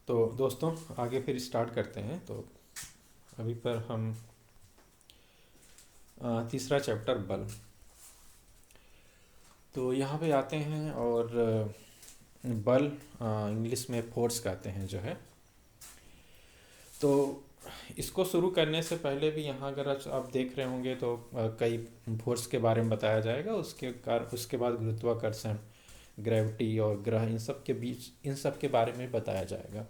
तो दोस्तों आगे फिर स्टार्ट करते हैं। तो अभी पर हम तीसरा चैप्टर बल। तो यहाँ पे आते हैं और बल इंग्लिश में फोर्स कहते हैं जो है। तो इसको शुरू करने से पहले भी यहाँ अगर आप देख रहे होंगे तो कई फोर्स के बारे में बताया जाएगा। उसके बाद गुरुत्वाकर्षण, ग्रेविटी और ग्रह, इन सब के बीच इन सब के बारे में बताया जाएगा।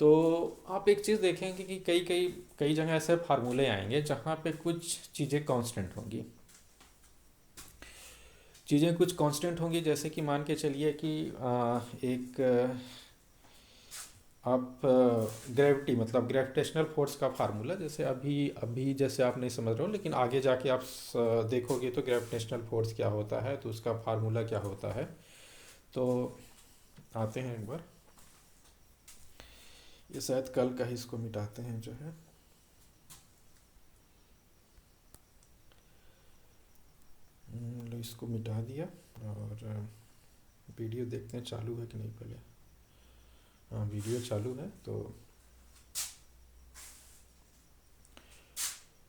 तो आप एक चीज़ देखेंगे कि कई कई कई जगह ऐसे फार्मूले आएंगे जहाँ पे कुछ चीज़ें कांस्टेंट होंगी। चीज़ें कुछ कांस्टेंट होंगी, जैसे कि मान के चलिए कि एक आप ग्रेविटी मतलब ग्रेविटेशनल फोर्स का फार्मूला, जैसे अभी अभी जैसे आप नहीं समझ रहे हो, लेकिन आगे जाके आप देखोगे तो ग्रेविटेशनल फोर्स क्या होता है, तो उसका फार्मूला क्या होता है। तो आते हैं एक बार, ये शायद कल का ही, इसको मिटाते हैं जो है। लो, इसको मिटा दिया और वीडियो देखते हैं चालू है कि नहीं पहले। हाँ, वीडियो चालू है।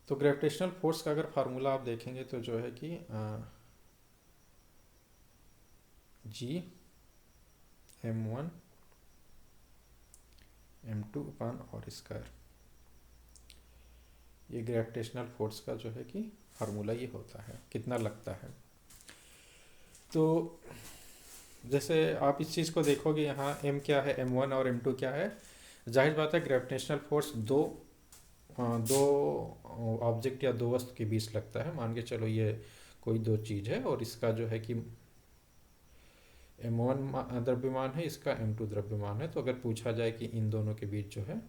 तो ग्रेविटेशनल फोर्स का अगर फार्मूला आप देखेंगे तो जो है कि G m1 m2 अपान और स्क्वायर, ये ग्रेविटेशनल फोर्स का जो है कि फार्मूला ये होता है, कितना लगता है। तो जैसे आप इस चीज़ को देखोगे, यहाँ m क्या है, m1 और m2 क्या है। जाहिर बात है ग्रेविटेशनल फोर्स दो ऑब्जेक्ट या दो वस्तु के बीच लगता है। मान के चलो ये कोई दो चीज़ है और इसका जो है कि m1 द्रव्यमान है, इसका m2 द्रव्यमान है। तो अगर पूछा जाए कि इन दोनों के बीच जो है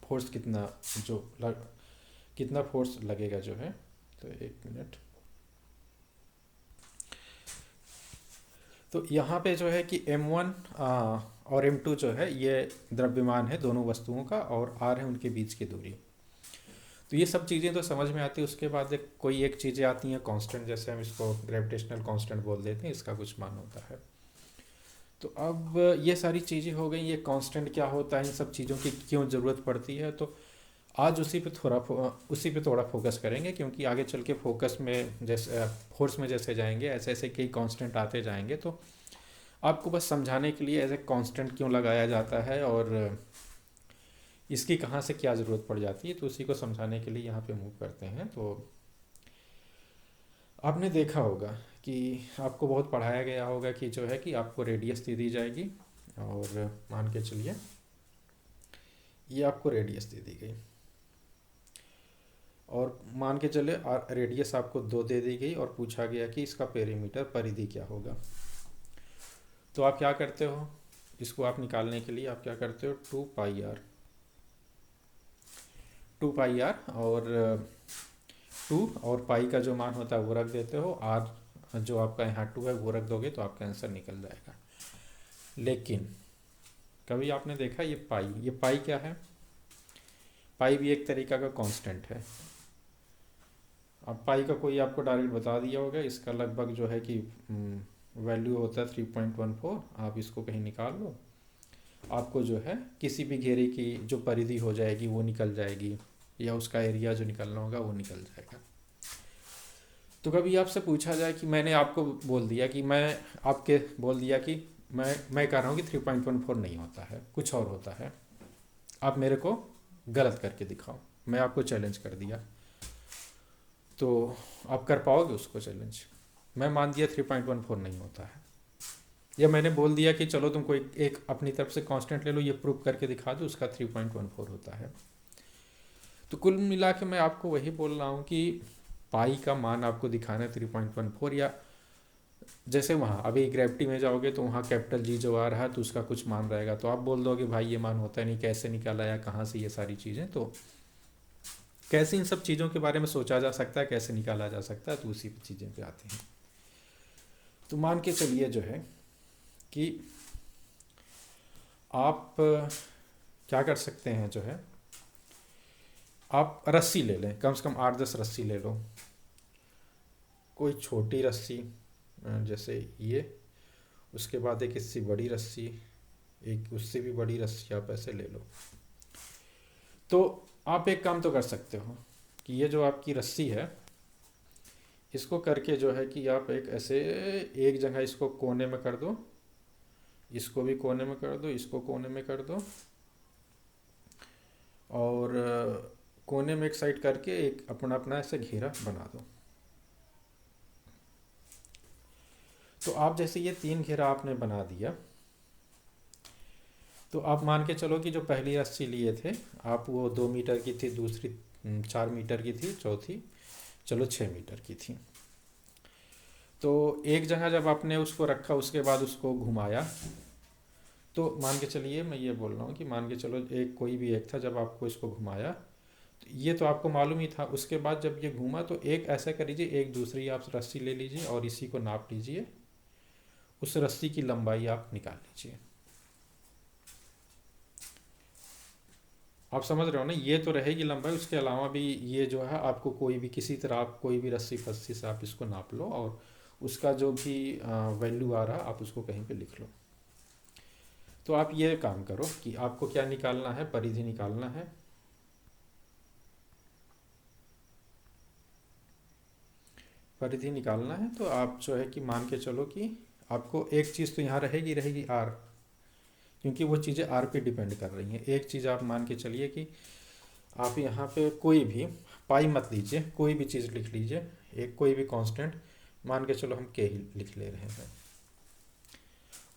फोर्स कितना फोर्स लगेगा जो है, तो एक मिनट। तो यहाँ पे जो है कि m1 और m2 जो है ये द्रव्यमान है दोनों वस्तुओं का, और r है उनके बीच की दूरी। तो ये सब चीज़ें तो समझ में आती है। उसके बाद कोई एक चीज़ें आती हैं कांस्टेंट, जैसे हम इसको ग्रेविटेशनल कांस्टेंट बोल देते हैं, इसका कुछ मान होता है। तो अब ये सारी चीज़ें हो गई, ये कांस्टेंट क्या होता है, इन सब चीज़ों की क्यों ज़रूरत पड़ती है। तो आज उसी पे थोड़ा फोकस करेंगे, क्योंकि आगे चल के फोकस में जैसे फोर्स में जैसे जाएंगे ऐसे ऐसे कई कांस्टेंट आते जाएंगे। तो आपको बस समझाने के लिए एज ए कांस्टेंट क्यों लगाया जाता है और इसकी कहाँ से क्या ज़रूरत पड़ जाती है, तो उसी को समझाने के लिए यहाँ पे मूव करते हैं। तो आपने देखा होगा कि आपको बहुत पढ़ाया गया होगा कि जो है कि आपको रेडियस दे दी जाएगी, और मान के चलिए ये आपको रेडियस दे दी गई, और मान के चले रेडियस आपको 2 दे दी गई, और पूछा गया कि इसका पेरीमीटर परिधि क्या होगा। तो आप क्या करते हो, इसको आप निकालने के लिए आप क्या करते हो, 2 पाई आर और 2 और पाई का जो मान होता है वो रख देते हो, आर जो आपका यहाँ 2 है वो रख दोगे, तो आपका आंसर निकल जाएगा। लेकिन कभी आपने देखा ये पाई क्या है, पाई भी एक तरीका का कांस्टेंट है। अब पाई का कोई आपको डायरेक्ट बता दिया होगा, इसका लगभग जो है कि वैल्यू होता है 3.14। आप इसको कहीं निकाल लो, आपको जो है किसी भी घेरे की जो परिधि हो जाएगी वो निकल जाएगी, या उसका एरिया जो निकलना होगा वो निकल जाएगा। तो कभी आपसे पूछा जाए कि मैंने आपको बोल दिया कि मैं कह रहा हूँ कि 3.14 नहीं होता है, कुछ और होता है, आप मेरे को गलत करके दिखाओ। मैं आपको चैलेंज कर दिया, तो आप कर पाओगे उसको चैलेंज। मैं मान दिया 3.14 नहीं होता है, या मैंने बोल दिया कि चलो तुम कोई एक अपनी तरफ से कांस्टेंट ले लो, ये प्रूव करके दिखा दो उसका 3.14 होता है। तो कुल मिला के मैं आपको वही बोल रहा हूँ कि पाई का मान आपको दिखाना है 3.14, या जैसे वहाँ अभी ग्रेविटी में जाओगे तो वहाँ कैपिटल जी जो आ रहा है तो उसका कुछ मान रहेगा, तो आप बोल दोगे भाई ये मान होता है नहीं, कैसे निकाला या कहाँ से ये सारी चीज़ें। तो कैसे इन सब चीज़ों के बारे में सोचा जा सकता है, कैसे निकाला जा सकता है, तो उसी चीज़ें पे आते हैं। तो मान के चलिए जो है कि आप क्या कर सकते हैं जो है, आप रस्सी ले लें, कम से कम 8-10 रस्सी ले लो, कोई छोटी रस्सी जैसे ये, उसके बाद एक इससे बड़ी रस्सी, एक उससे भी बड़ी रस्सी आप ऐसे ले लो। तो आप एक काम तो कर सकते हो कि ये जो आपकी रस्सी है इसको करके जो है कि आप एक ऐसे एक जगह इसको कोने में कर दो, इसको भी कोने में कर दो, इसको कोने में कर दो, और कोने में एक साइड करके एक अपना अपना ऐसे घेरा बना दो। तो आप जैसे ये 3 घेरा आपने बना दिया, तो आप मान के चलो कि जो पहली रस्सी लिए थे आप वो 2 मीटर की थी, दूसरी 4 मीटर की थी, चौथी चलो 6 मीटर की थी। तो एक जगह जब आपने उसको रखा उसके बाद उसको घुमाया, तो मान के चलिए, मैं ये बोल रहा हूँ कि मान के चलो एक कोई भी एक था, जब आपको इसको घुमाया तो ये तो आपको मालूम ही था। उसके बाद जब ये घूमा तो एक ऐसा कर लीजिए, एक दूसरी आप रस्सी ले लीजिए और इसी को नाप लीजिए, उस रस्सी की लंबाई आप निकाल लीजिए। आप समझ रहे हो ना, ये तो रहेगी लंबाई, उसके अलावा भी ये जो है आपको कोई भी किसी तरह आप कोई भी रस्सी फस्सी से आप इसको नाप लो और उसका जो भी वैल्यू आ रहा है आप उसको कहीं पे लिख लो। तो आप ये काम करो कि आपको क्या निकालना है, परिधि निकालना है। परिधि निकालना है तो आप जो है कि मान के चलो कि आपको एक चीज़ तो यहाँ रहेगी रहेगी आर, क्योंकि वो चीज़ें आर पे डिपेंड कर रही हैं। एक चीज़ आप मान के चलिए कि आप यहाँ पे कोई भी पाई मत लीजिए, कोई भी चीज़ लिख लीजिए, एक कोई भी कांस्टेंट मान के चलो हम के ही लिख ले रहे हैं।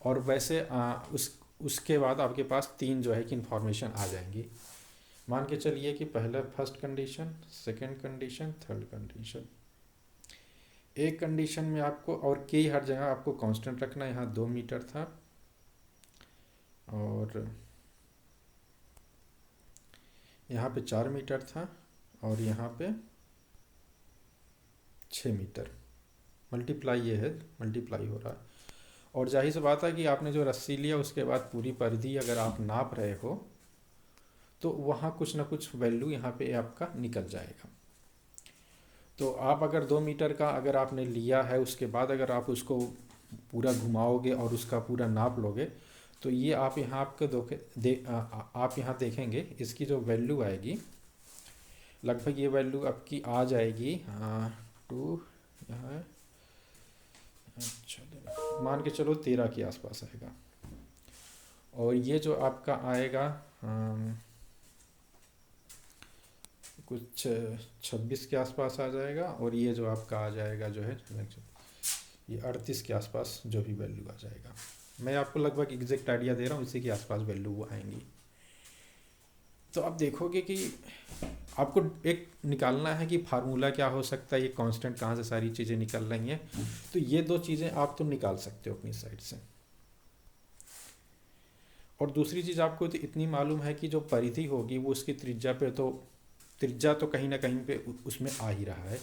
और वैसे उसके बाद आपके पास 3 जो है कि इंफॉर्मेशन आ जाएंगी। मान के चलिए कि पहला first condition, second condition, third condition. एक कंडीशन में आपको और के हर जगह आपको कांस्टेंट रखना है। यहाँ 2 मीटर था और यहाँ पे 4 मीटर था और यहाँ पे 6 मीटर। मल्टीप्लाई ये है, मल्टीप्लाई हो रहा है। और जाहिर सी बात है कि आपने जो रस्सी लिया उसके बाद पूरी परिधि अगर आप नाप रहे हो तो वहाँ कुछ ना कुछ वैल्यू यहाँ पे आपका निकल जाएगा। तो आप अगर 2 मीटर का अगर आपने लिया है, उसके बाद अगर आप उसको पूरा घुमाओगे और उसका पूरा नाप लोगे तो ये आप यहाँ आपको आप यहाँ देखेंगे इसकी जो वैल्यू आएगी लगभग ये वैल्यू आपकी आ जाएगी 2 यहाँ, अच्छा मान के चलो 13 के आसपास आएगा। और ये जो आपका आएगा कुछ 26 के आसपास आ जाएगा। और ये जो आपका आ जाएगा जो है ये 38 के आसपास जो भी वैल्यू आ जाएगा। मैं आपको लगभग एग्जैक्ट आइडिया दे रहा हूँ, इसी के आसपास वैल्यू वो आएंगी। तो आप देखोगे कि आपको एक निकालना है कि फार्मूला क्या हो सकता है, ये कांस्टेंट कहाँ से सारी चीज़ें निकल रही हैं। तो ये 2 चीज़ें आप तो निकाल सकते हो अपनी साइड से। और दूसरी चीज़ आपको तो इतनी मालूम है कि जो परिधि होगी वो उसकी त्रिज्या पे तो त्रिज्या तो कहीं ना कहीं पे उसमें आ ही रहा है,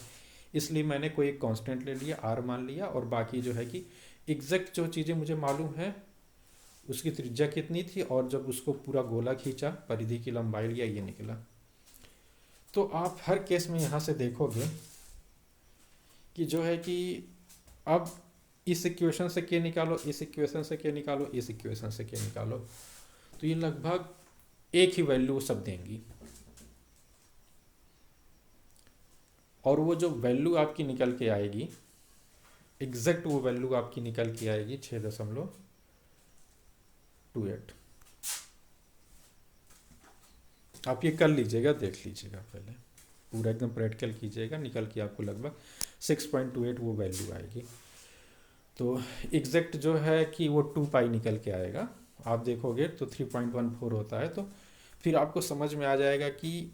इसलिए मैंने कोई एक कांस्टेंट ले लिया, आर मान लिया। और बाकी जो है कि एग्जैक्ट जो चीज़ें मुझे मालूम है उसकी त्रिज्या कितनी थी और जब उसको पूरा गोला खींचा परिधि की लंबाई लिया, ये निकला। तो आप हर केस में यहाँ से देखोगे कि जो है कि अब इस इक्वेशन से के निकालो, इस इक्वेशन से के निकालो, इस इक्वेशन से के निकालो, तो ये लगभग एक ही वैल्यू सब देंगी। और वो जो वैल्यू आपकी निकल के आएगी एग्जैक्ट वो वैल्यू आपकी निकल के आएगी 6.28। आप ये कर लीजिएगा, देख लीजिएगा, पहले पूरा एकदम प्रैक्टिकल कीजिएगा, निकल के आपको लगभग 6.28 वो वैल्यू आएगी। तो एग्जैक्ट जो है कि वो 2 पाई निकल के आएगा। आप देखोगे तो 3.14 होता है। तो फिर आपको समझ में आ जाएगा कि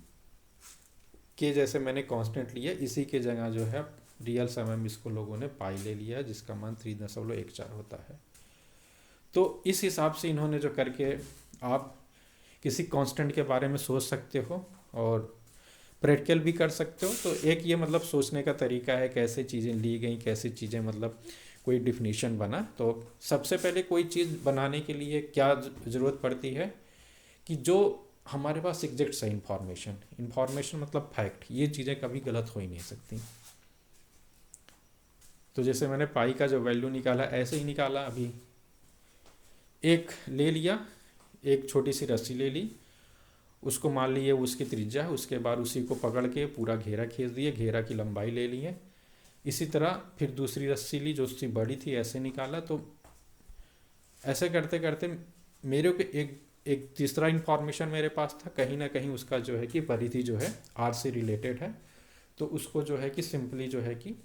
जैसे मैंने कांस्टेंट लिया इसी के जगह जो है रियल समय में इसको लोगों ने पाई ले लिया है, जिसका मान 3.14 होता है। तो इस हिसाब से इन्होंने जो करके आप किसी कांस्टेंट के बारे में सोच सकते हो और प्रैक्टिकल भी कर सकते हो। तो एक ये मतलब सोचने का तरीका है, कैसे चीज़ें ली गई, कैसे चीज़ें मतलब कोई डिफिनीशन बना। तो सबसे पहले कोई चीज़ बनाने के लिए क्या ज़रूरत पड़ती है कि जो हमारे पास एग्जैक्ट सही इंफॉर्मेशन मतलब फैक्ट, ये चीज़ें कभी गलत हो ही नहीं सकती। तो जैसे मैंने पाई का जो वैल्यू निकाला ऐसे ही निकाला अभी एक ले लिया, एक छोटी सी रस्सी ले ली, उसको मान लिए उसकी त्रिज्या है, उसके बाद उसी को पकड़ के पूरा घेरा खींच दिए, घेरा की लंबाई ले लिए। इसी तरह फिर दूसरी रस्सी ली जो उससे बड़ी थी, ऐसे निकाला। तो ऐसे करते करते मेरे को एक एक तीसरा इंफॉर्मेशन मेरे पास था, कहीं ना कहीं उसका जो है कि परिधि जो है आर से रिलेटेड है। तो उसको जो है कि सिंपली जो है कि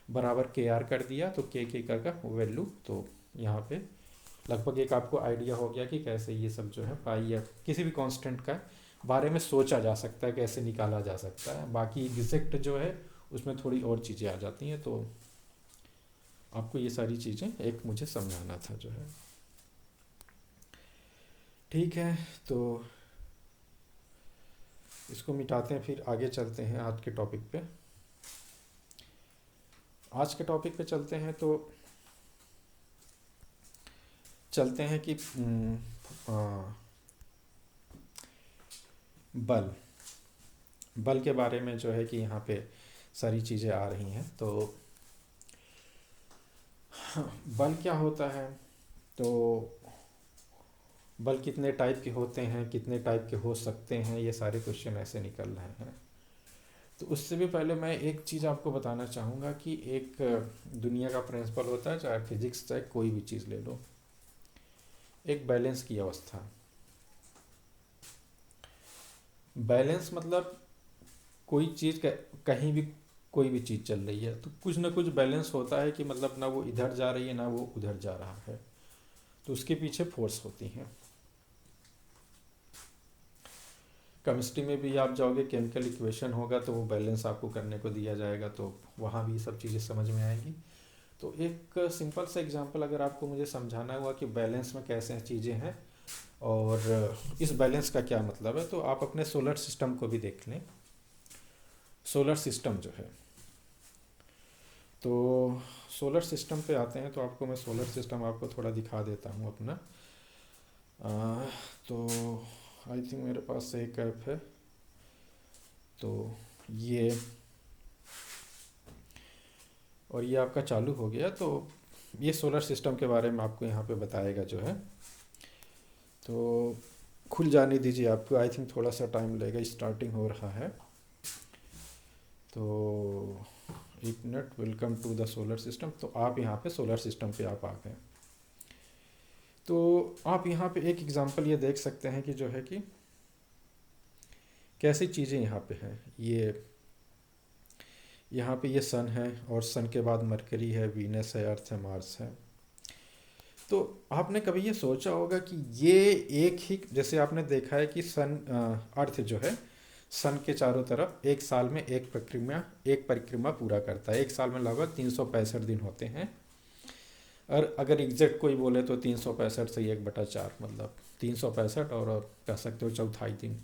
बराबर के आर कर दिया। तो के का वैल्यू तो यहाँ पे लगभग एक आपको आइडिया हो गया कि कैसे ये सब जो है पाई या किसी भी कांस्टेंट का बारे में सोचा जा सकता है, कैसे निकाला जा सकता है। बाकी एग्जैक्ट जो है उसमें थोड़ी और चीज़ें आ जाती हैं। तो आपको ये सारी चीज़ें एक मुझे समझाना था जो है। ठीक है, तो इसको मिटाते हैं, फिर आगे चलते हैं आज के टॉपिक पे। आज के टॉपिक पे चलते हैं तो चलते हैं कि बल बल के बारे में जो है कि यहाँ पे सारी चीज़ें आ रही हैं। तो बल क्या होता है, तो बल कितने टाइप के होते हैं, कितने टाइप के हो सकते हैं, ये सारे क्वेश्चन ऐसे निकल रहे हैं। तो उससे भी पहले मैं एक चीज़ आपको बताना चाहूँगा कि एक दुनिया का प्रिंसिपल होता है, चाहे फिजिक्स चाहे कोई भी चीज़ ले लो, एक बैलेंस की अवस्था। बैलेंस मतलब कोई चीज़ कहीं भी कोई भी चीज़ चल रही है तो कुछ ना कुछ बैलेंस होता है कि मतलब ना वो इधर जा रही है ना वो उधर जा रहा है, तो उसके पीछे फोर्स होती हैं। केमिस्ट्री में भी आप जाओगे, केमिकल इक्वेशन होगा तो वो बैलेंस आपको करने को दिया जाएगा, तो वहाँ भी सब चीज़ें समझ में आएंगी। तो एक सिंपल सा एग्जांपल अगर आपको मुझे समझाना हुआ कि बैलेंस में कैसे चीज़ें हैं और इस बैलेंस का क्या मतलब है, तो आप अपने सोलर सिस्टम को भी देख लें। सोलर सिस्टम जो है, तो सोलर सिस्टम पे आते हैं तो आपको मैं सोलर सिस्टम आपको थोड़ा दिखा देता हूँ अपना। तो आई थिंक मेरे पास एक ऐप है, तो ये और ये आपका चालू हो गया। तो ये सोलर सिस्टम के बारे में आपको यहाँ पे बताएगा जो है। तो खुल जाने दीजिए आपको, आई थिंक थोड़ा सा टाइम लगेगा, स्टार्टिंग हो रहा है। तो एक minute, welcome to the solar system. तो आप यहाँ पे सोलर सिस्टम पे आप आ गए। तो आप यहाँ पे एक एग्जांपल ये देख सकते हैं कि जो है कि कैसी चीज़ें यहाँ पे हैं। ये यहाँ पे ये सन है और सन के बाद मरकरी है, वीनस है, अर्थ है, मार्स है। तो आपने कभी ये सोचा होगा कि ये एक ही, जैसे आपने देखा है कि सन अर्थ जो है सन के चारों तरफ एक साल में एक परिक्रमा पूरा करता है। एक साल में लगभग 365 दिन होते हैं, और अगर एग्जैक्ट कोई बोले तो 365 से 1/4, मतलब 365 और कह सकते हो चौथाई दिन।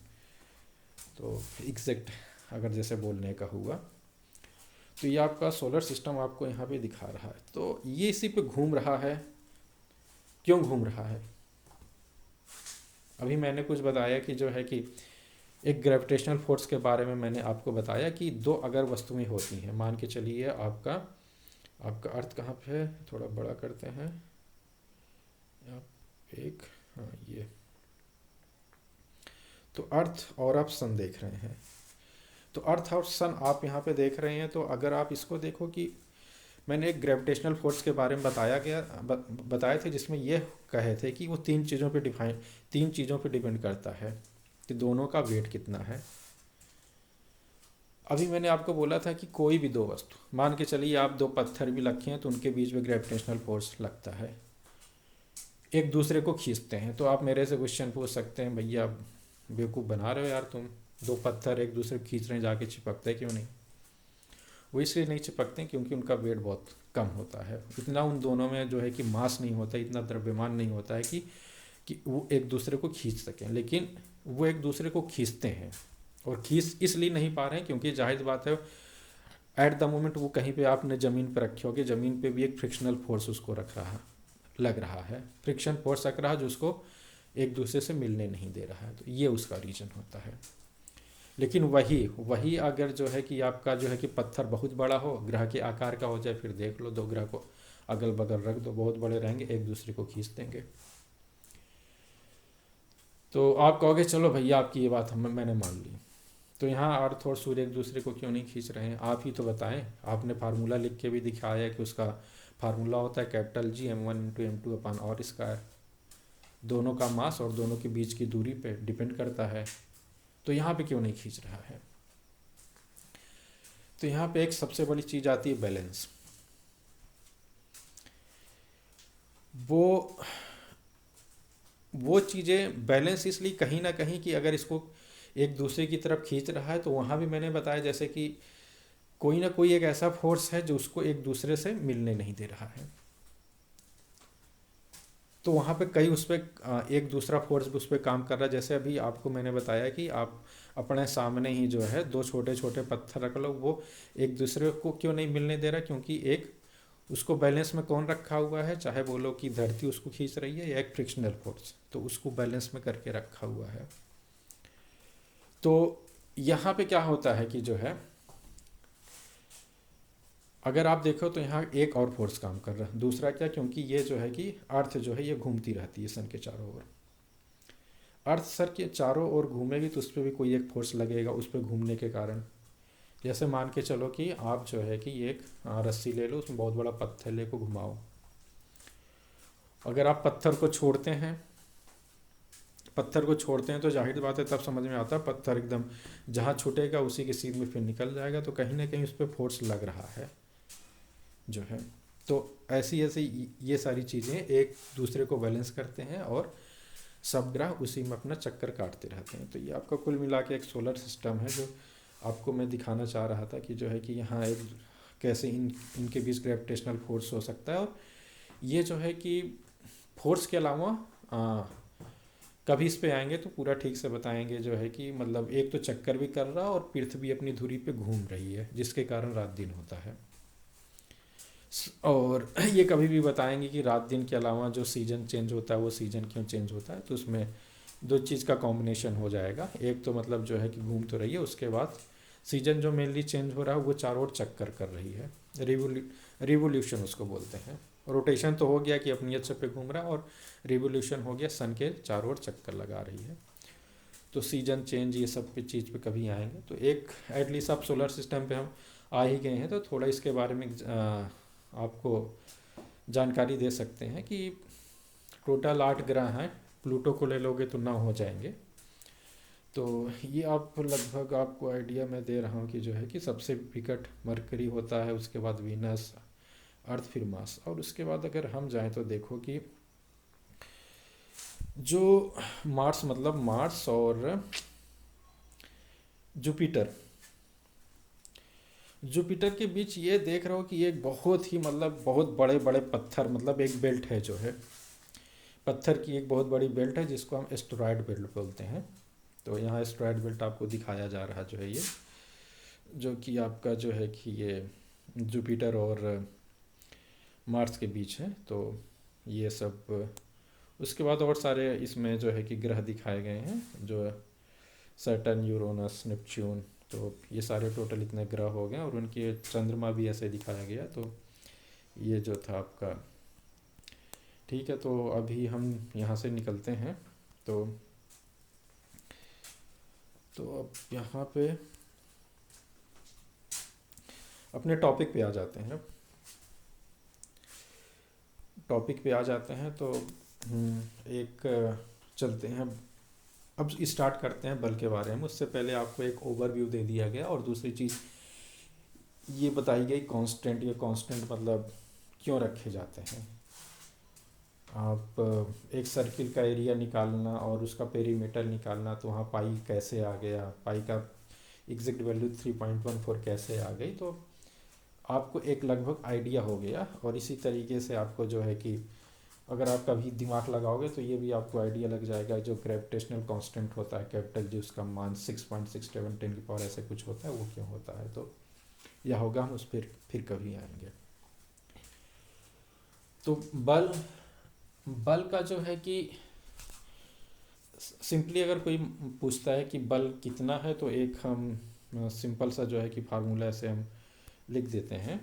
तो एग्जैक्ट अगर जैसे बोलने का हुआ तो ये आपका सोलर सिस्टम आपको यहाँ पे दिखा रहा है। तो ये इसी पे घूम रहा है। क्यों घूम रहा है? अभी मैंने कुछ बताया कि जो है कि एक ग्रेविटेशनल फोर्स के बारे में मैंने आपको बताया कि दो अगर वस्तुएं होती हैं, मान के चलिए आपका अर्थ कहाँ पे है, थोड़ा बड़ा करते हैं आप एक, हाँ ये, तो अर्थ और आप सन देख रहे हैं। तो अर्थ और सन आप यहाँ पे देख रहे हैं। तो अगर आप इसको देखो कि मैंने एक ग्रेविटेशनल फोर्स के बारे में बताए थे, जिसमें ये कहे थे कि वो तीन चीज़ों पे डिपेंड करता है कि दोनों का वेट कितना है। अभी मैंने आपको बोला था कि कोई भी दो वस्तु, मान के चलिए आप दो पत्थर भी रखे हैं तो उनके बीच में ग्रेविटेशनल फोर्स लगता है, एक दूसरे को खींचते हैं। तो आप मेरे से क्वेश्चन पूछ सकते हैं, भैया बेवकूफ़ बना रहे हो यार तुम, दो पत्थर एक दूसरे को खींच रहे हैं, जाके चिपकते क्यों नहीं? वो इसलिए नहीं चिपकते क्योंकि उनका वेट बहुत कम होता है, इतना उन दोनों में जो है कि मास नहीं होता, इतना द्रव्यमान नहीं होता है कि वो एक दूसरे को खींच सकें। लेकिन वो एक दूसरे को खींचते हैं, और खींच इसलिए नहीं पा रहे हैं क्योंकि जाहिर बात है एट द मोमेंट वो कहीं पे आपने ज़मीन पर रखे होगे, ज़मीन पे भी एक फ्रिक्शनल फोर्स उसको लग रहा है, फ्रिक्शन फोर्स लग रहा है जो उसको एक दूसरे से मिलने नहीं दे रहा है। तो ये उसका रीज़न होता है। लेकिन वही अगर जो है कि आपका जो है कि पत्थर बहुत बड़ा हो, ग्रह के आकार का हो जाए, फिर देख लो दो ग्रह को अगल बगल रख दो, बहुत बड़े रहेंगे, एक दूसरे को खींच देंगे। तो आप कहोगे चलो भैया आपकी ये बात मैंने मान ली, तो यहाँ अर्थ और सूर्य एक दूसरे को क्यों नहीं खींच रहे हैं? आप ही तो बताएं। आपने फार्मूला लिख के भी दिखाया है कि उसका फार्मूला होता है कैपिटल जी m1 × m2 और स्क्वायर, दोनों का मास और दोनों के बीच की दूरी पे डिपेंड करता है। तो यहाँ पे क्यों नहीं खींच रहा है? तो यहाँ पे एक सबसे बड़ी चीज़ आती है बैलेंस। वो चीज़ें बैलेंस इसलिए कहीं ना कहीं कि अगर इसको एक दूसरे की तरफ खींच रहा है, तो वहाँ भी मैंने बताया जैसे कि कोई ना कोई एक ऐसा फोर्स है जो उसको एक दूसरे से मिलने नहीं दे रहा है। तो वहाँ पे कई उस पर एक दूसरा फोर्स भी उस पर काम कर रहा है। जैसे अभी आपको मैंने बताया कि आप अपने सामने ही जो है दो छोटे छोटे पत्थर रख लो, वो एक दूसरे को क्यों नहीं मिलने दे रहा? क्योंकि एक उसको बैलेंस में कौन रखा हुआ है, चाहे बोलो कि धरती उसको खींच रही है या एक फ्रिक्शनल फोर्स, तो उसको बैलेंस में करके रखा हुआ है। तो यहाँ पे क्या होता है कि जो है अगर आप देखो तो यहाँ एक और फोर्स काम कर रहा है। दूसरा क्या, क्योंकि ये जो है कि अर्थ जो है ये घूमती रहती है सन के चारों ओर। अर्थ सर के चारों ओर घूमेगी तो उस पर भी कोई एक फोर्स लगेगा उस पर घूमने के कारण। जैसे मान के चलो कि आप जो है कि एक रस्सी ले लो, उसमें बहुत बड़ा पत्थर ले को घुमाओ। अगर आप पत्थर को छोड़ते हैं तो जाहिर बात है तब समझ में आता है पत्थर एकदम जहाँ छूटेगा उसी के सीध में फिर निकल जाएगा, तो कहीं ना कहीं उस पर फोर्स लग रहा है जो है। तो ऐसी ऐसी ये सारी चीज़ें एक दूसरे को बैलेंस करते हैं और सब ग्रह उसी में अपना चक्कर काटते रहते हैं। तो ये आपका कुल मिला के एक सोलर सिस्टम है जो आपको मैं दिखाना चाह रहा था कि जो है कि यहाँ एक कैसे इनके बीच ग्रेविटेशनल फोर्स हो सकता है। और ये जो है कि फोर्स के अलावा कभी इस पे आएंगे तो पूरा ठीक से बताएंगे जो है कि मतलब एक तो चक्कर भी कर रहा और पृथ्वी अपनी धुरी पे घूम रही है जिसके कारण रात दिन होता है। और ये कभी भी बताएंगे कि रात दिन के अलावा जो सीजन चेंज होता है वो सीजन क्यों चेंज होता है। तो उसमें दो चीज़ का कॉम्बिनेशन हो जाएगा, एक तो मतलब जो है कि घूम तो रही है, उसके बाद सीजन जो मेनली चेंज हो रहा है वो चारों ओर चक्कर कर रही है। रिवोल्यूशन उसको बोलते हैं। रोटेशन तो हो गया कि अपनी अच्छे पे घूम रहा है, और रिवोल्यूशन हो गया सन के चारों ओर चक्कर लगा रही है। तो सीजन चेंज ये सब पे चीज़ पे कभी आएंगे। तो एक एटलीस्ट आप सोलर सिस्टम पे हम आ ही गए हैं तो थोड़ा इसके बारे में आपको जानकारी दे सकते हैं कि टोटल 8 ग्रह हैं, प्लूटो को ले लोगे तो 9 हो जाएंगे। तो ये आप लगभग आपको आइडिया मैं दे रहा हूँ कि जो है कि सबसे विकट मरकरी होता है, उसके बाद वीनस, अर्थ, फिर मार्स। और उसके बाद अगर हम जाएं तो देखो कि जो मार्स और जुपिटर के बीच ये देख रहा हो कि एक बहुत ही मतलब बहुत बड़े बड़े पत्थर, मतलब एक बेल्ट है जो है पत्थर की एक बहुत बड़ी बेल्ट है जिसको हम एस्टेरॉयड बेल्ट बोलते हैं। तो यहाँ एस्टेरॉयड बेल्ट आपको दिखाया जा रहा जो है ये, जो कि आपका जो है कि ये जुपिटर और मार्स के बीच है। तो ये सब उसके बाद और सारे इसमें जो है कि ग्रह दिखाए गए हैं, जो सैटर्न, यूरोनस, नेपच्यून। तो ये सारे टोटल इतने ग्रह हो गए और उनके चंद्रमा भी ऐसे दिखाया गया। तो ये जो था आपका, ठीक है। तो अभी हम यहाँ से निकलते हैं। तो अब यहाँ पे अपने टॉपिक पे आ जाते हैं। तो एक चलते हैं, अब स्टार्ट करते हैं बल के बारे में। उससे पहले आपको एक ओवरव्यू दे दिया गया और दूसरी चीज़ ये बताई गई कांस्टेंट। ये कांस्टेंट मतलब क्यों रखे जाते हैं। आप एक सर्किल का एरिया निकालना और उसका पेरीमीटर निकालना, तो वहाँ पाई कैसे आ गया, पाई का एग्जैक्ट वैल्यू 3.14 कैसे आ गई, तो आपको एक लगभग आइडिया हो गया। और इसी तरीके से आपको जो है कि अगर आप कभी दिमाग लगाओगे तो ये भी आपको आइडिया लग जाएगा। जो ग्रेविटेशनल कांस्टेंट होता है कैपिटल जी, उसका मान 6.67 10 की पावर ऐसे कुछ होता है, वो क्यों होता है। तो यह होगा, हम उस पर फिर कभी आएंगे। तो बल का जो है कि सिंपली अगर कोई पूछता है कि बल कितना है, तो एक हम सिंपल सा जो है कि फार्मूला से हम लिख देते हैं।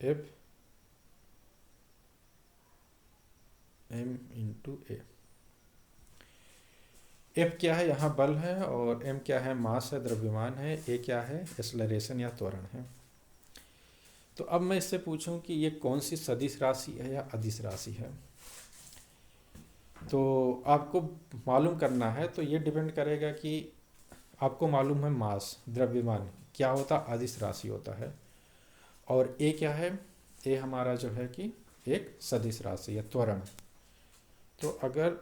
एफ एम इंटू ए। एफ क्या है, यहाँ बल है, और एम क्या है, मास है, द्रव्यमान है, ए क्या है, एक्सेलरेशन या त्वरण है। तो अब मैं इससे पूछूं कि ये कौन सी सदिश राशि है या अदिश राशि है, तो आपको मालूम करना है। तो ये डिपेंड करेगा कि आपको मालूम है मास, द्रव्यमान क्या होता, अदिश राशि होता है, और ए क्या है, ए हमारा जो है कि एक सदिश राशि या त्वरण। तो अगर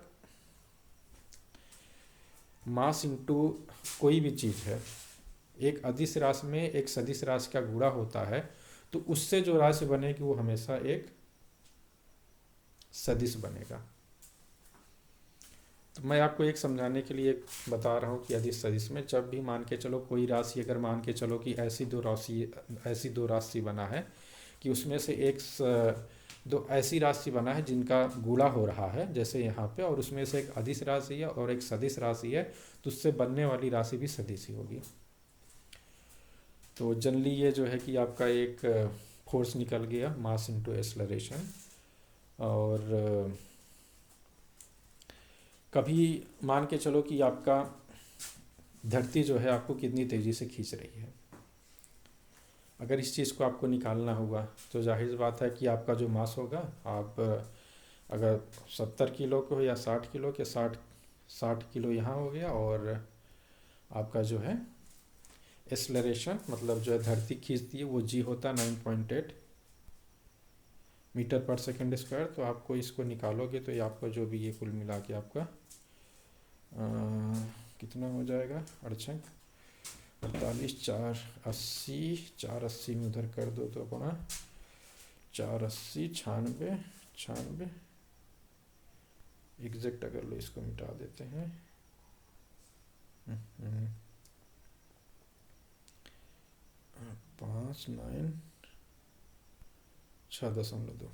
मास इंटू कोई भी चीज़ है, एक अदिश राशि में एक सदिश राशि का गुणा होता है, तो उससे जो राशि बनेगी वो हमेशा एक सदिश बनेगा। तो मैं आपको एक समझाने के लिए बता रहा हूँ कि अदिश सदिश में जब भी मान के चलो कोई राशि, अगर मान के चलो कि ऐसी दो राशि बना है कि उसमें से दो ऐसी राशि बना है जिनका गुणा हो रहा है जैसे यहाँ पे, और उसमें से एक अदिश राशि है और एक सदिश राशि है, तो उससे बनने वाली राशि भी सदिश ही होगी। तो जनरली ये जो है कि आपका एक फोर्स निकल गया, मास इनटू एक्सेलरेशन। और कभी मान के चलो कि आपका धरती जो है आपको कितनी तेज़ी से खींच रही है, अगर इस चीज़ को आपको निकालना होगा तो जाहिर बात है कि आपका जो मास होगा, आप अगर 70 किलो के हो या 60 किलो के, 60 किलो यहाँ हो गया, और आपका जो है एक्सेलरेशन मतलब जो है धरती खींचती है वो जी होता है 9.8 मीटर पर सेकंड स्क्वायर। तो आपको इसको निकालोगे तो ये आपका जो भी ये कुल मिला के आपका कितना हो जाएगा, 48 480, 480 में उधर कर दो तो अपना 480 96 96 एग्जैक्ट अगर लो इसको मिटा देते हैं 5 9 6.2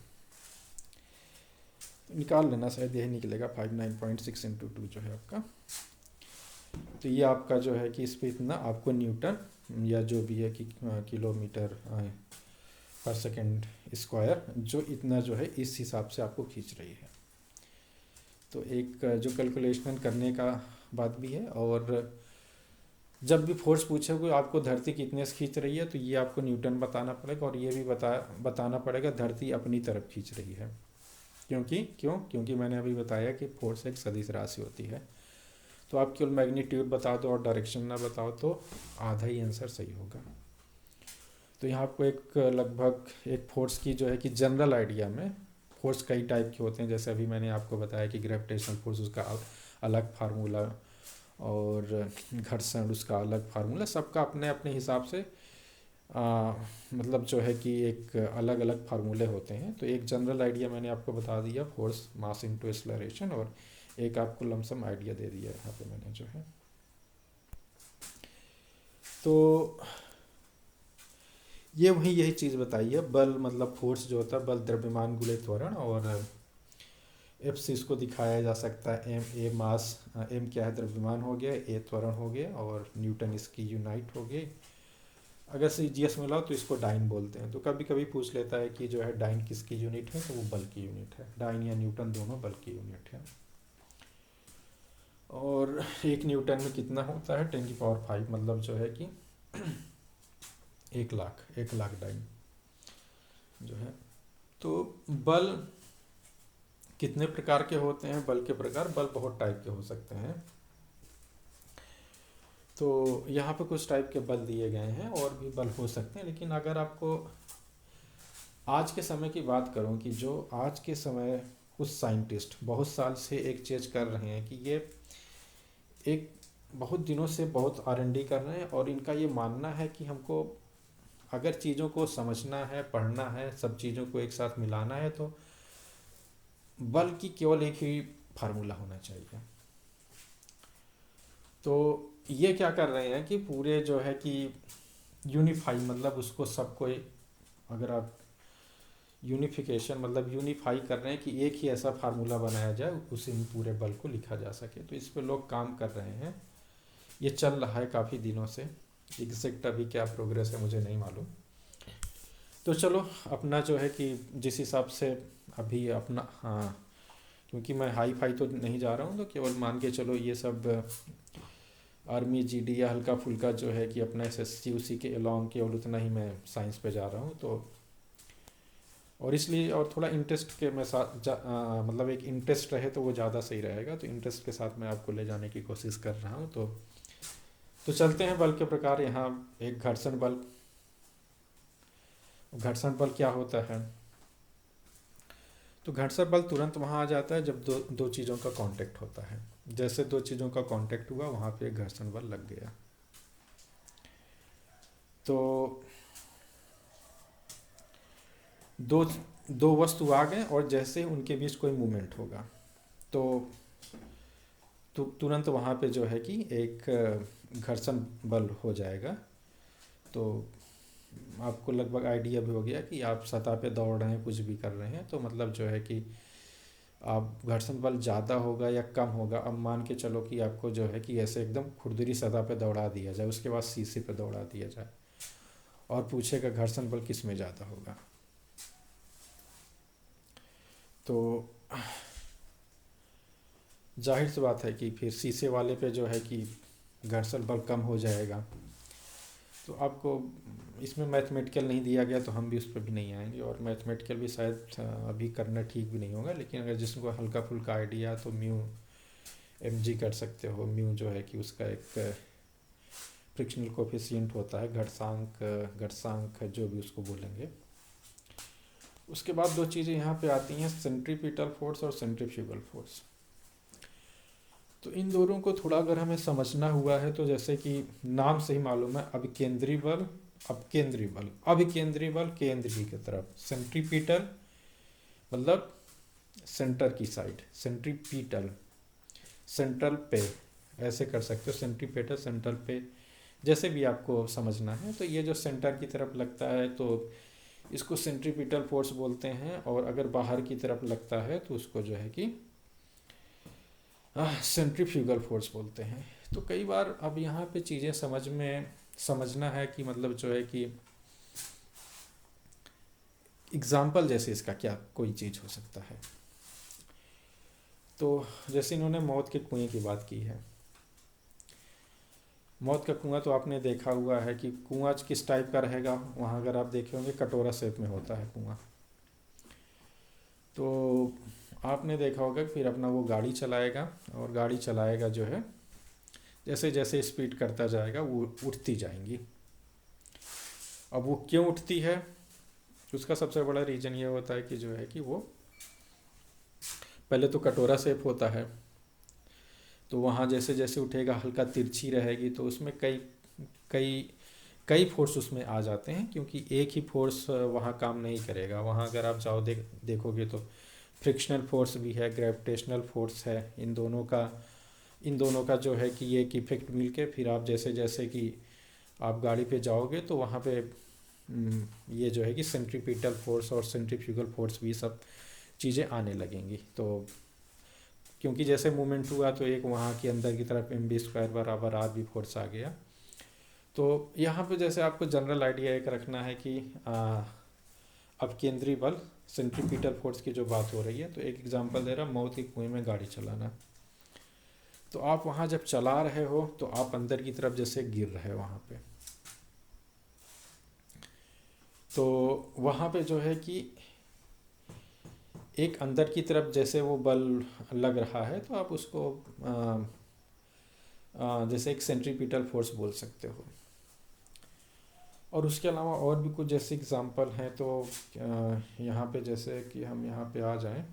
निकाल लेना, शायद यही निकलेगा 59.6 इंटू 2 जो है आपका। तो ये आपका जो है कि इस पर इतना आपको न्यूटन या जो भी है कि किलोमीटर पर सेकंड स्क्वायर, जो इतना जो है इस हिसाब से आपको खींच रही है। तो एक जो कैलकुलेशन करने का बात भी है, और जब भी फोर्स पूछोगे आपको धरती कितने से खींच रही है, तो ये आपको न्यूटन बताना पड़ेगा, और ये भी बताना पड़ेगा धरती अपनी तरफ खींच रही है। क्योंकि मैंने अभी बताया कि फोर्स एक सदिश राशि होती है। तो आप केवल मैग्नीट्यूड बता दो और डायरेक्शन ना बताओ तो आधा ही आंसर सही होगा। तो यहाँ आपको एक लगभग एक फोर्स की जो है कि जनरल आइडिया में, फोर्स कई टाइप के होते हैं, जैसे अभी मैंने आपको बताया कि ग्रेविटेशनल फोर्स उसका अलग फार्मूला, और घर्षण उसका अलग फार्मूला, सबका अपने अपने हिसाब से मतलब जो है कि एक अलग अलग फार्मूले होते हैं। तो एक जनरल आइडिया मैंने आपको बता दिया, फोर्स मास इनटू एक्सेलरेशन, और एक आपको लमसम आइडिया दे दिया यहाँ पे मैंने जो है। तो ये वही यही चीज़ बताई है, बल मतलब फोर्स जो होता है, बल द्रव्यमान गुणे त्वरण, और एफ से इसको दिखाया जा सकता है एम, ए मास, एम क्या है द्रव्यमान हो गया, ए त्वरण हो गया, और न्यूटन इसकी यूनिट हो गई। अगर से जीएस में लाओ तो इसको डाइन बोलते हैं। तो कभी कभी पूछ लेता है कि जो है डाइन किसकी यूनिट है, तो वो बल की यूनिट है। डाइन या न्यूटन दोनों बल की यूनिट है। और एक न्यूटन में कितना होता है, 10⁵ मतलब जो है कि 1 लाख डाइन जो है। तो बल कितने प्रकार के होते हैं, बल के प्रकार, बल बहुत टाइप के हो सकते हैं। तो यहाँ पे कुछ टाइप के बल दिए गए हैं, और भी बल हो सकते हैं, लेकिन अगर आपको आज के समय की बात करूँ कि जो आज के समय कुछ साइंटिस्ट बहुत साल से एक चीज़ कर रहे हैं कि ये एक बहुत दिनों से बहुत R&D कर रहे हैं, और इनका ये मानना है कि हमको अगर चीज़ों को समझना है, पढ़ना है, सब चीज़ों को एक साथ मिलाना है, तो बल की केवल एक ही फार्मूला होना चाहिए। तो ये क्या कर रहे हैं कि पूरे जो है कि यूनिफाई, मतलब उसको सबको, अगर आप यूनिफिकेशन मतलब यूनिफाई कर रहे हैं कि एक ही ऐसा फार्मूला बनाया जाए उसी में पूरे बल को लिखा जा सके। तो इस पे लोग काम कर रहे हैं, ये चल रहा है काफ़ी दिनों से। एग्जैक्ट अभी क्या प्रोग्रेस है मुझे नहीं मालूम। तो चलो अपना जो है कि जिस हिसाब से अभी अपना, हाँ, क्योंकि मैं हाई फाई तो नहीं जा रहा हूँ, तो केवल मान के चलो ये सब आर्मी जीडी या हल्का फुल्का जो है कि अपना एसएससी उसी के अलोंग केवल उतना ही मैं साइंस पे जा रहा हूँ। तो और इसलिए और थोड़ा इंटरेस्ट के मैं साथ मतलब एक इंटरेस्ट रहे तो वो ज़्यादा सही रहेगा, तो इंटरेस्ट के साथ मैं आपको ले जाने की कोशिश कर रहा हूँ। तो चलते हैं बल के प्रकार। यहाँ एक घर्षण बल। घर्षण बल क्या होता है? तो घर्षण बल तुरंत वहाँ आ जाता है जब दो दो चीज़ों का कांटेक्ट होता है। जैसे दो चीज़ों का कांटेक्ट हुआ वहाँ पे घर्षण बल लग गया। तो दो दो वस्तु आ गए और जैसे उनके बीच कोई मूवमेंट होगा तो तुरंत वहाँ पे जो है कि एक घर्षण बल हो जाएगा। तो आपको लगभग आइडिया भी हो गया कि आप सतह पे दौड़ रहे हैं, कुछ भी कर रहे हैं, तो मतलब जो है कि आप घर्षण बल ज़्यादा होगा या कम होगा। अब मान के चलो कि आपको जो है कि ऐसे एकदम खुरदुरी सतह पे दौड़ा दिया जाए, उसके बाद शीशे पे दौड़ा दिया जाए और पूछेगा घर्षण बल किस में ज़्यादा होगा, तो जाहिर सी बात है कि फिर शीशे वाले पे जो है कि घर्षण बल कम हो जाएगा। तो आपको इसमें मैथमेटिकल नहीं दिया गया तो हम भी उस पर भी नहीं आएंगे, और मैथमेटिकल भी शायद अभी करना ठीक भी नहीं होगा। लेकिन अगर जिसको हल्का फुल्का आइडिया तो म्यू एम जी कर सकते हो। म्यू जो है कि उसका एक फ्रिक्शनल कोफिशिएंट होता है, घर्षांक जो भी उसको बोलेंगे। उसके बाद दो चीज़ें यहाँ पे आती हैं, सेंट्रीपिटल फोर्स और सेंट्रीफ्यूगल फोर्स। तो इन दोनों को थोड़ा अगर हमें समझना हुआ है तो जैसे कि नाम से ही मालूम है, अभिकेंद्री बल, अपकेंद्री बल। अभिकेंद्री बल केंद्र की तरफ, सेंट्रीपिटल मतलब सेंटर की साइड, सेंट्रीपिटल सेंट्रल पे, ऐसे कर सकते हो, सेंट्रीपिटल सेंट्रल पे, जैसे भी आपको समझना है। तो ये जो सेंटर की तरफ लगता है तो इसको सेंट्रीपिटल फोर्स बोलते हैं, और अगर बाहर की तरफ लगता है तो उसको जो है कि सेंट्रीफ्यूगल फोर्स बोलते हैं। तो कई बार अब यहाँ पे चीज़ें समझना है कि मतलब जो है कि एग्जाम्पल जैसे इसका क्या कोई चीज़ हो सकता है। तो जैसे इन्होंने मौत के कुएं की बात की है। मौत का कुआं तो आपने देखा हुआ है कि कुआं किस टाइप का रहेगा। वहाँ अगर आप देखे होंगे कटोरा शेप में होता है कुआं। तो आपने देखा होगा फिर अपना वो गाड़ी चलाएगा, और गाड़ी चलाएगा जो है जैसे जैसे स्पीड करता जाएगा वो उठती जाएंगी। अब वो क्यों उठती है, उसका सबसे बड़ा रीज़न ये होता है कि जो है कि वो पहले तो कटोरा शेप होता है, तो वहाँ जैसे जैसे उठेगा हल्का तिरछी रहेगी, तो उसमें कई कई कई फोर्स उसमें आ जाते हैं, क्योंकि एक ही फोर्स वहाँ काम नहीं करेगा। वहाँ अगर आप जाओ देखोगे तो फ्रिक्शनल फोर्स भी है, ग्रेविटेशनल फोर्स है। इन दोनों का जो है कि ये एक इफेक्ट मिलके फिर आप जैसे जैसे कि आप गाड़ी पे जाओगे तो वहाँ पे ये जो है कि सेंट्रीपिटल फोर्स और सेंट्रीफ्यूगल फोर्स भी सब चीज़ें आने लगेंगी। तो क्योंकि जैसे मूवमेंट हुआ तो एक वहाँ के अंदर की तरफ mv² बराबर आर भी फोर्स आ गया। तो यहाँ पे जैसे आपको जनरल आइडिया एक रखना है कि अब केंद्रीय बल सेंट्रीपिटल फोर्स की जो बात हो रही है, तो एक एग्जांपल दे रहा, मौत के कुएं में गाड़ी चलाना। तो आप वहाँ जब चला रहे हो तो आप अंदर की तरफ जैसे गिर रहे हो वहाँ पे, तो वहाँ पे जो है कि एक अंदर की तरफ जैसे वो बल लग रहा है, तो आप उसको जैसे एक सेंट्रीपिटल फोर्स बोल सकते हो। और उसके अलावा और भी कुछ जैसे एग्जांपल हैं, तो यहाँ पे जैसे कि हम यहाँ पे आ जाएं,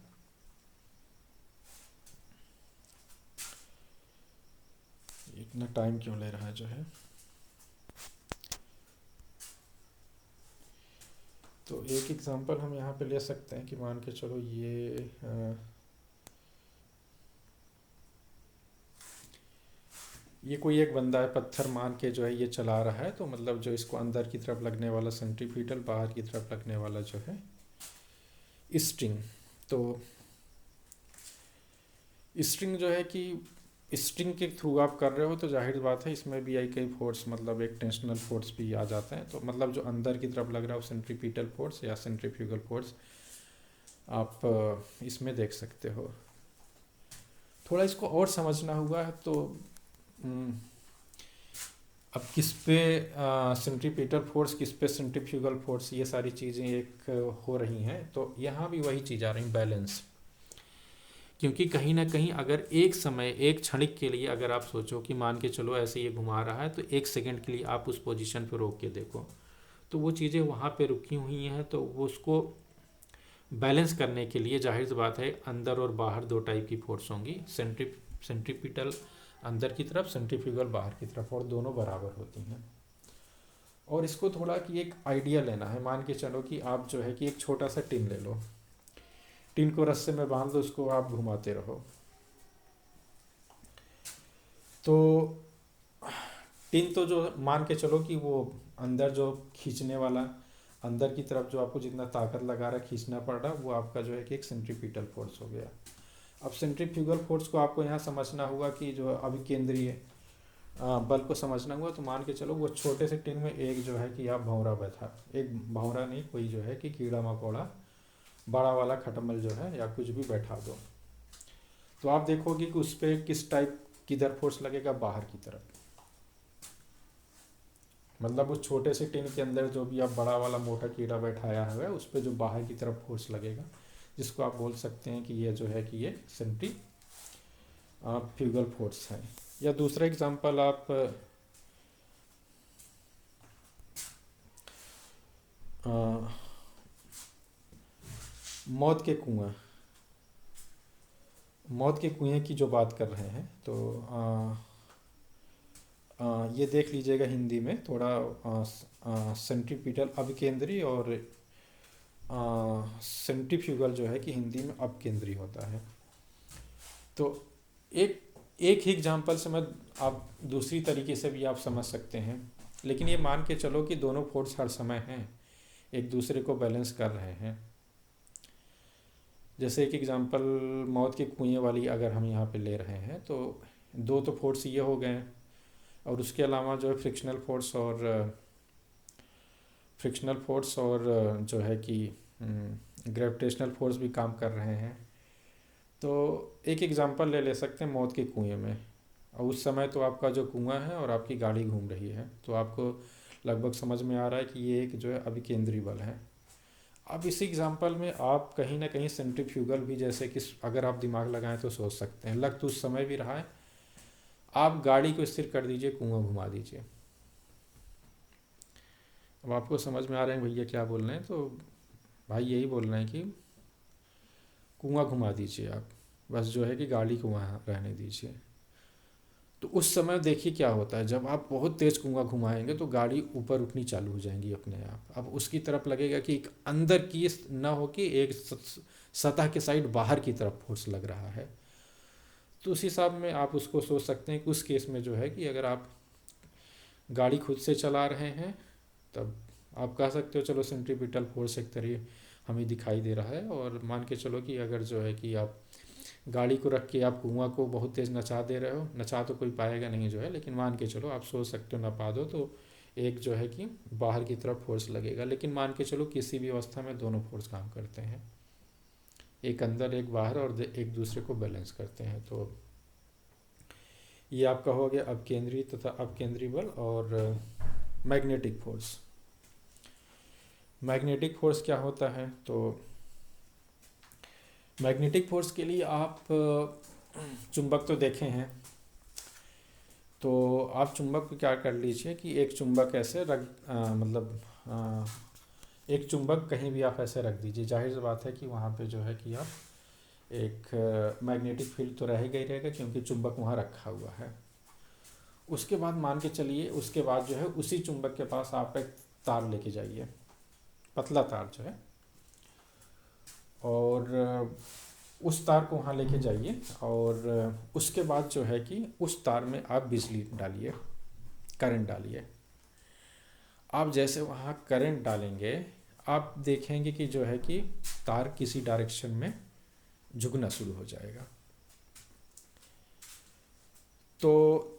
इतना टाइम क्यों ले रहा है जो है। तो एक एग्जांपल हम यहाँ पे ले सकते हैं कि मान के चलो ये कोई एक बंदा है, पत्थर मान के जो है ये चला रहा है, तो मतलब जो इसको अंदर की तरफ लगने वाला सेंट्रीपिटल, बाहर की तरफ लगने वाला जो है स्ट्रिंग। तो स्ट्रिंग जो है कि स्ट्रिंग के थ्रू आप कर रहे हो तो जाहिर बात है इसमें भी कई फोर्स, मतलब एक टेंशनल फोर्स भी आ जाते हैं। तो मतलब जो अंदर की तरफ लग रहा है वो सेंट्रीपिटल फोर्स या सेंट्रीफ्यूगल फोर्स आप इसमें देख सकते हो। थोड़ा इसको और समझना हुआ है तो हम्म, अब किस पे सेंट्रीपिटल फोर्स, किस पे सेंट्रीफ्यूगल फोर्स, ये सारी चीज़ें एक हो रही हैं। तो यहाँ भी वही चीज़ आ रही, बैलेंस। क्योंकि कहीं ना कहीं अगर एक समय, एक क्षणिक के लिए अगर आप सोचो कि मान के चलो ऐसे ये घुमा रहा है, तो एक सेकंड के लिए आप उस पोजीशन पे रोक के देखो, तो वो चीज़ें वहाँ पे रुकी हुई हैं। तो वो उसको बैलेंस करने के लिए जाहिर सी बात है अंदर और बाहर दो टाइप की फोर्स होंगी, सेंट्रीपिटल अंदर की तरफ, सेंट्रीफ्यूगल बाहर की तरफ, और दोनों बराबर होती हैं। और इसको थोड़ा कि एक आइडिया लेना है। मान के चलो कि आप जो है कि एक छोटा सा टिन ले लो, टिन को रस्से में बांध दो, उसको आप घुमाते रहो। तो टिन तो जो मान के चलो कि वो अंदर जो खींचने वाला, अंदर की तरफ जो आपको जितना ताकत लगा रहा खींचना पड़ रहा, वो आपका जो है कि एक सेंट्रीपिटल फोर्स हो गया। अब सेंट्रीफ्यूगल फोर्स को आपको यहाँ समझना हुआ कि जो अभिकेंद्रीय बल को समझना हुआ। तो मान के चलो वो छोटे से टिन में एक जो है कि आप भंवरा बैठा, एक भंवरा नहीं, कोई जो है कि कीड़ा मकोड़ा बड़ा वाला खटमल जो है या कुछ भी बैठा दो, तो आप देखोगे कि उस पर किस टाइप किधर फोर्स लगेगा, बाहर की तरफ। मतलब उस छोटे से टिन के अंदर जो भी आप बड़ा वाला मोटा कीड़ा बैठाया हुआ है उस पर जो बाहर की तरफ फोर्स लगेगा, जिसको आप बोल सकते हैं कि ये जो है कि ये सेंट्रीफ्यूगल फोर्स है। या दूसरा एग्जांपल आप मौत के कुआं, मौत के कुएं की जो बात कर रहे हैं, तो ये देख लीजिएगा हिंदी में थोड़ा, सेंट्रीपिटल अभिकेंद्री और सेंट्रीफ्यूगल जो है कि हिंदी में अपकेंद्री होता है। तो एक एक ही एग्जांपल से मैं, आप दूसरी तरीके से भी आप समझ सकते हैं। लेकिन ये मान के चलो कि दोनों फोर्स हर समय हैं, एक दूसरे को बैलेंस कर रहे हैं। जैसे एक एग्जांपल मौत के कुएं वाली अगर हम यहाँ पे ले रहे हैं, तो दो तो फोर्स ये हो गए, और उसके अलावा जो है फ्रिक्शनल फोर्स और जो है कि ग्रेविटेशनल फोर्स भी काम कर रहे हैं। तो एक एग्जांपल ले सकते हैं मौत के कुएं में, और उस समय तो आपका जो कुआं है और आपकी गाड़ी घूम रही है, तो आपको लगभग समझ में आ रहा है कि ये एक जो है अभिकेंद्री बल है। अब इसी एग्जांपल में आप कहीं ना कहीं सेंट्रीफ्यूगल भी, जैसे कि अगर आप दिमाग लगाएं तो सोच सकते हैं, लग तो उस समय भी रहा है। आप गाड़ी को स्थिर कर दीजिए, कुआं घुमा दीजिए। अब आपको समझ में आ रहे हैं भैया क्या बोल रहे हैं, तो भाई यही बोल रहे हैं कि कुआं घुमा दीजिए आप, बस जो है कि गाड़ी को वहाँ रहने दीजिए। तो उस समय देखिए क्या होता है, जब आप बहुत तेज़ कुआं घुमाएंगे तो गाड़ी ऊपर उठनी चालू हो जाएंगी अपने आप। अब उसकी तरफ लगेगा कि एक अंदर की ना हो कि एक सतह के साइड बाहर की तरफ फोर्स लग रहा है। तो उस हिसाब में आप उसको सोच सकते हैं कि उस केस में जो है कि अगर आप गाड़ी खुद से चला रहे हैं, तब आप कह सकते हो चलो सेंट्रीपिटल फोर्स एक तरह हमें दिखाई दे रहा है। और मान के चलो कि अगर जो है कि आप गाड़ी को रख के आप कुआं को बहुत तेज़ नचा दे रहे हो, नचा तो कोई पाएगा नहीं जो है, लेकिन मान के चलो आप सोच सकते हो नपा दो, तो एक जो है कि बाहर की तरफ फोर्स लगेगा। लेकिन मान के चलो किसी भी अवस्था में दोनों फोर्स काम करते हैं, एक अंदर एक बाहर, और एक दूसरे को बैलेंस करते हैं। तो ये आपका हो गया अपकेंद्री तथा अपकेंद्री बल। और मैग्नेटिक फोर्स, मैग्नेटिक फोर्स क्या होता है, तो मैग्नेटिक फोर्स के लिए आप चुंबक तो देखे हैं, तो आप चुंबक को क्या कर लीजिए कि एक चुंबक ऐसे रख एक चुंबक कहीं भी आप ऐसे रख दीजिए। जाहिर सी बात है कि वहाँ पे जो है कि आप एक मैग्नेटिक फील्ड तो रहेगा ही रहेगा, क्योंकि चुंबक वहाँ रखा हुआ है। उसके बाद मान के चलिए, उसके बाद जो है उसी चुंबक के पास आप एक तार लेके जाइए, पतला तार जो है, और उस तार को वहाँ लेके जाइए, और उसके बाद जो है कि उस तार में आप बिजली डालिए, करंट डालिए। आप जैसे वहाँ करंट डालेंगे, आप देखेंगे कि जो है कि तार किसी डायरेक्शन में झुकना शुरू हो जाएगा। तो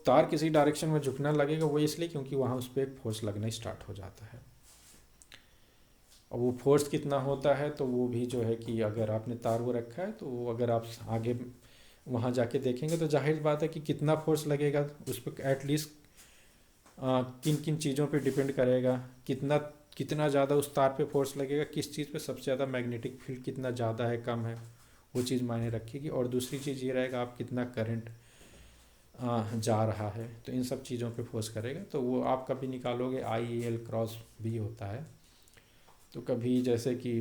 तार किसी डायरेक्शन में झुकना लगेगा वो इसलिए क्योंकि वहाँ उस पर एक फोर्स लगना स्टार्ट हो जाता है। और वो फोर्स कितना होता है तो वो भी जो है कि अगर आपने तार वो रखा है तो वो अगर आप आगे वहाँ जाके देखेंगे तो जाहिर बात है कि कितना फोर्स लगेगा उस पर एटलीस्ट किन किन चीज़ों पे डिपेंड करेगा, कितना कितना ज़्यादा उस तार पे फोर्स लगेगा, किस चीज़ पे सबसे ज़्यादा मैग्नेटिक फील्ड कितना ज़्यादा है कम है, वो चीज़ मायने रखेगी। और दूसरी चीज़ ये रहेगा आप कितना करंट जा रहा है, तो इन सब चीज़ों पे फोर्स करेगा। तो वो आप कभी निकालोगे आई एल क्रॉस भी होता है, तो कभी जैसे कि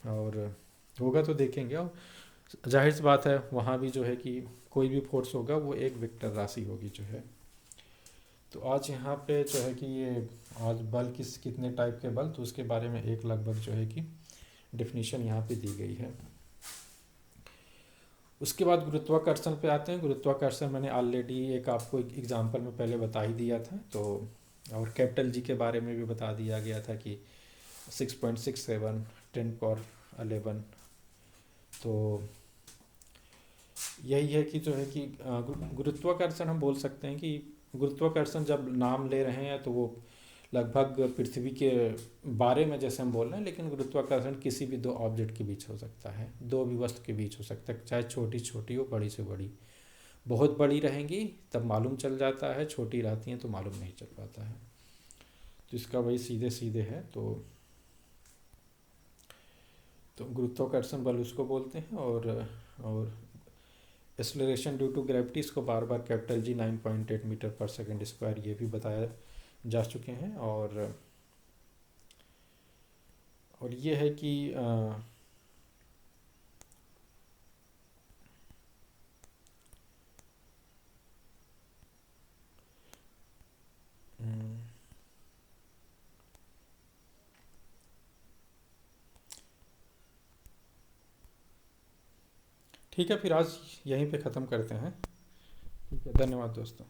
और होगा तो देखेंगे। और जाहिर सी बात है वहाँ भी जो है कि कोई भी फोर्स होगा वो एक वेक्टर राशि होगी जो है। तो आज यहाँ पे जो है कि ये आज बल कितने टाइप के बल, तो उसके बारे में एक लगभग जो है कि डेफिनेशन यहाँ पे दी गई है। उसके बाद गुरुत्वाकर्षण पे आते हैं। गुरुत्वाकर्षण मैंने ऑलरेडी एक आपको एक एग्जांपल में पहले बता ही दिया था। तो और कैपिटल जी के बारे में भी बता दिया गया था कि 6.67 10^11। तो यही है कि जो है कि गुरुत्वाकर्षण हम बोल सकते हैं कि गुरुत्वाकर्षण जब नाम ले रहे हैं तो वो लगभग पृथ्वी के बारे में जैसे हम बोल रहे हैं, लेकिन गुरुत्वाकर्षण किसी भी दो ऑब्जेक्ट के बीच हो सकता है, दो भी वस्तु के बीच हो सकता है, चाहे छोटी छोटी हो बड़ी से बड़ी। बहुत बड़ी रहेंगी तब मालूम चल जाता है, छोटी रहती हैं तो मालूम नहीं चल पाता है। तो इसका वही सीधे सीधे है। तो गुरुत्वाकर्षण बल उसको बोलते हैं। और एक्सेलरेशन ड्यू टू ग्रेविटी, इसको बार बार कैपिटल जी 9.8 मीटर पर सेकेंड स्क्वायर ये भी बताया जा चुके हैं। और ये है कि ठीक है, फिर आज यहीं पे ख़त्म करते हैं। ठीक है, धन्यवाद दोस्तों।